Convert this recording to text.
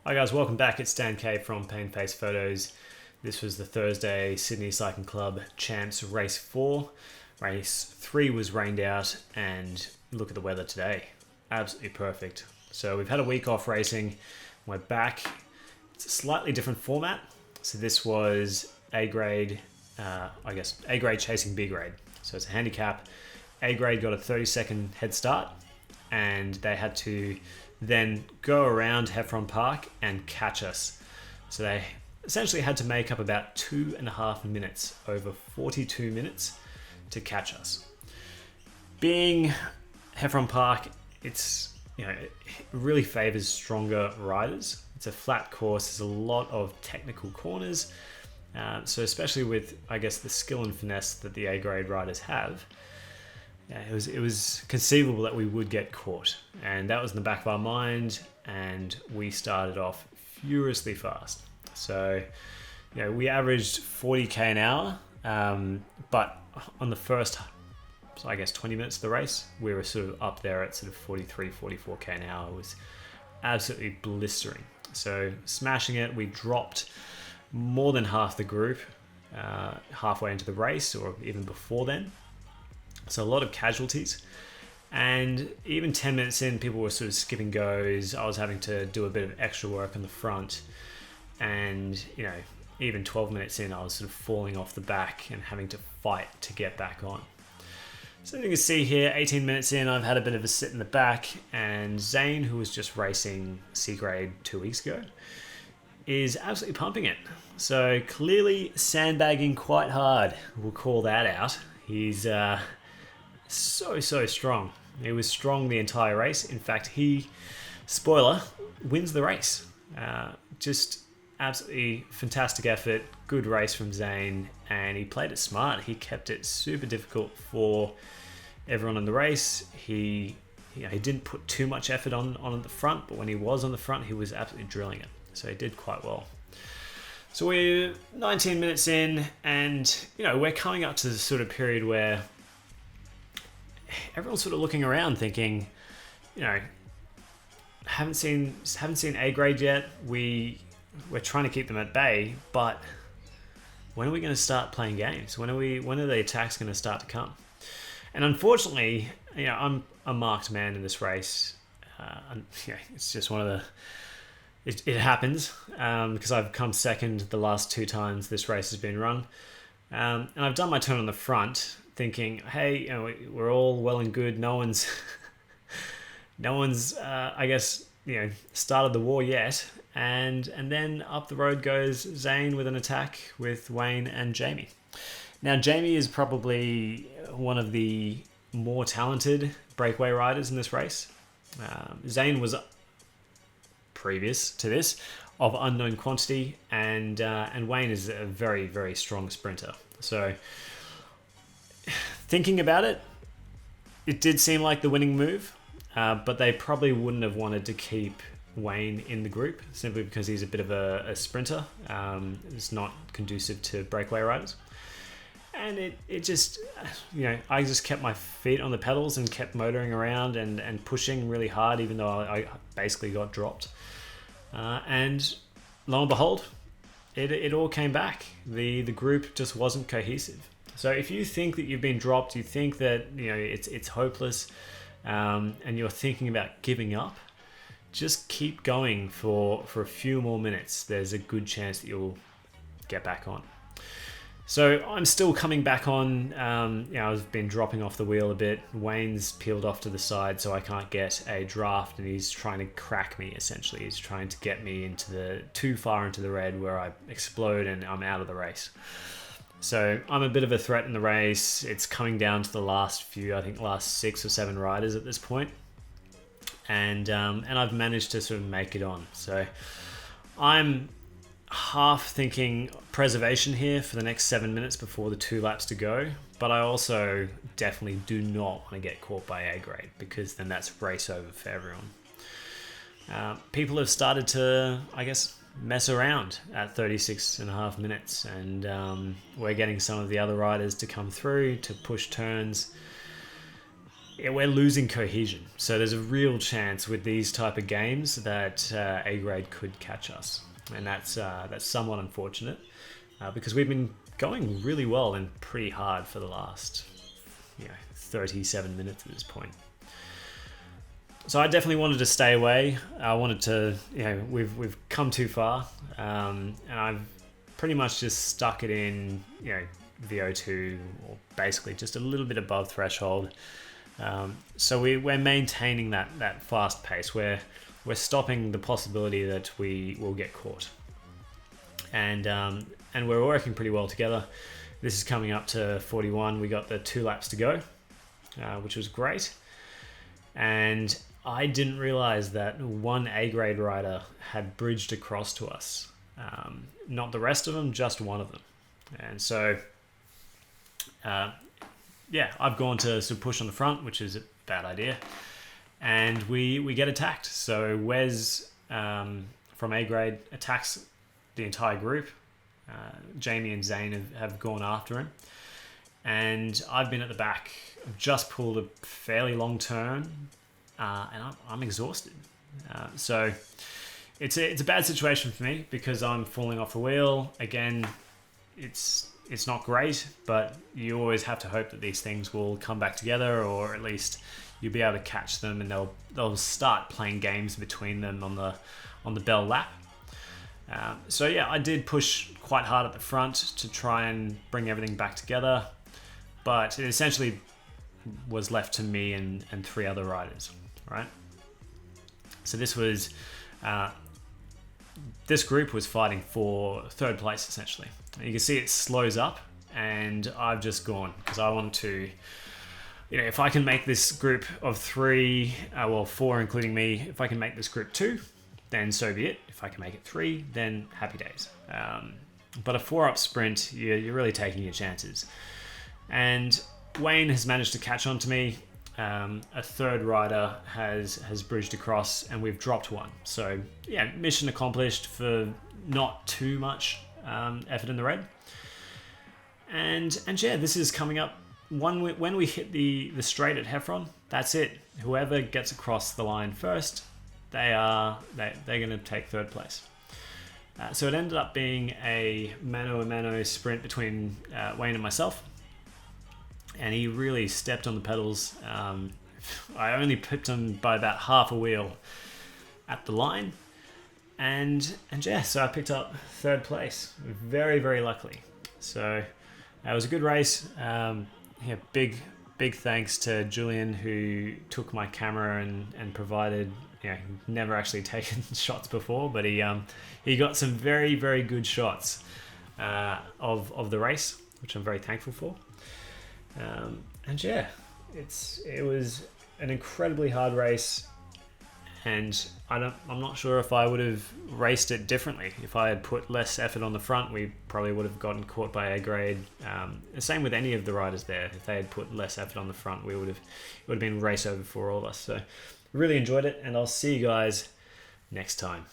Hi guys, welcome back. It's Dan K from Pain Face Photos. This was the Thursday Sydney Cycling Club Champs Race 4. Race 3 was rained out, and look at the weather today. Absolutely perfect. So we've had a week off racing. We're back. It's a slightly different format. So this was A grade, A grade chasing B grade. So it's a handicap. A grade got a 30-second head start, and they had to then go around Heffron Park and catch us. So they essentially had to make up about 2.5 minutes over 42 minutes to catch us. Being Heffron Park, it really favors stronger riders. It's a flat course. There's a lot of technical corners. So especially with, the skill and finesse that the A grade riders have, it was conceivable that we would get caught, and that was in the back of our mind, and we started off furiously fast. So, we averaged 40k an hour, but on the first, 20 minutes of the race, we were sort of up there at sort of 43, 44k an hour. It was absolutely blistering. So smashing it, we dropped more than half the group halfway into the race, or even before then. So a lot of casualties, and even 10 minutes in, people were sort of skipping goes. I was having to do a bit of extra work on the front, and even 12 minutes in, I was sort of falling off the back and having to fight to get back on. So you can see here, 18 minutes in, I've had a bit of a sit in the back, and Zane, who was just racing C grade 2 weeks ago, is absolutely pumping it. So clearly sandbagging quite hard. We'll call that out. He's so strong. He was strong the entire race. In fact, he, spoiler, wins the race. Just absolutely fantastic effort, good race from Zane, and he played it smart. He kept it super difficult for everyone in the race. He didn't put too much effort on at the front, but when he was on the front, he was absolutely drilling it. So he did quite well. So we're 19 minutes in, and we're coming up to the sort of period where everyone's sort of looking around thinking, haven't seen A grade yet. We're trying to keep them at bay, but when are we going to start playing games? When are the attacks going to start to come? And unfortunately, I'm a marked man in this race. It's just one of the... It happens because I've come second the last 2 times this race has been run. And I've done my turn on the front, thinking, hey, we're all well and good. No one's started the war yet. And then up the road goes Zane with an attack with Wayne and Jamie. Now, Jamie is probably one of the more talented breakaway riders in this race. Zane was previous to this of unknown quantity, and Wayne is a very, very strong sprinter. So thinking about it, it did seem like the winning move, but they probably wouldn't have wanted to keep Wayne in the group simply because he's a bit of a sprinter. It's not conducive to breakaway riders. And it just, I just kept my feet on the pedals and kept motoring around and pushing really hard, even though I basically got dropped. And lo and behold, it all came back. The group just wasn't cohesive. So if you think that you've been dropped, you think that it's hopeless, and you're thinking about giving up, just keep going for a few more minutes. There's a good chance that you'll get back on. So I'm still coming back on. I've been dropping off the wheel a bit. Wayne's peeled off to the side, so I can't get a draft, and he's trying to crack me, essentially. He's trying to get me too far into the red where I explode and I'm out of the race. So I'm a bit of a threat in the race. It's coming down to the last 6 or 7 riders at this point. And I've managed to sort of make it on. So I'm half thinking preservation here for the next 7 minutes before the 2 laps to go, but I also definitely do not want to get caught by A grade, because then that's race over for everyone. People have started to, mess around at 36.5 minutes, and we're getting some of the other riders to come through to push turns. we're losing cohesion. So there's a real chance with these type of games that A grade could catch us, and that's somewhat unfortunate because we've been going really well and pretty hard for the last 37 minutes at this point. So I definitely wanted to stay away. I wanted to, we've come too far, and I've pretty much just stuck it in, VO2, or basically just a little bit above threshold. So we're maintaining that fast pace. We're stopping the possibility that we will get caught, and we're working pretty well together. This is coming up to 41. We got the 2 laps to go, which was great, and I didn't realize that one A grade rider had bridged across to us. Not the rest of them, just one of them. And so, I've gone to sort of push on the front, which is a bad idea. And we get attacked. So Wes from A grade attacks the entire group. Jamie and Zane have gone after him. And I've been at the back. I've just pulled a fairly long turn. And I'm exhausted. So it's a bad situation for me because I'm falling off the wheel. Again, it's not great, but you always have to hope that these things will come back together, or at least you'll be able to catch them, and they'll start playing games between them on the bell lap. I did push quite hard at the front to try and bring everything back together, but it essentially was left to me and 3 other riders. Right, so this group was fighting for 3rd place essentially. You can see it slows up, and I've just gone because I want to, if I can make this group of 3, 4 including me, if I can make this group 2, then so be it. If I can make it 3, then happy days. But a 4-up sprint, you're really taking your chances, and Wayne has managed to catch on to me. A 3rd rider has bridged across, and we've dropped one. So mission accomplished for not too much effort in the red. And this is coming up when we hit the straight at Heffron. That's it. Whoever gets across the line first, they're going to take 3rd place. So it ended up being a mano-a-mano sprint between Wayne and myself. And he really stepped on the pedals. I only pipped him by about half a wheel at the line. So I picked up 3rd place, very, very luckily. So it was a good race. Big thanks to Julian, who took my camera and provided, never actually taken shots before, but he got some very, very good shots of the race, which I'm very thankful for. It was an incredibly hard race, and I'm not sure if I would have raced it differently. If I had put less effort on the front, we probably would have gotten caught by A grade. The same with any of the riders there. If they had put less effort on the front, it would have been race over for all of us. So really enjoyed it, and I'll see you guys next time.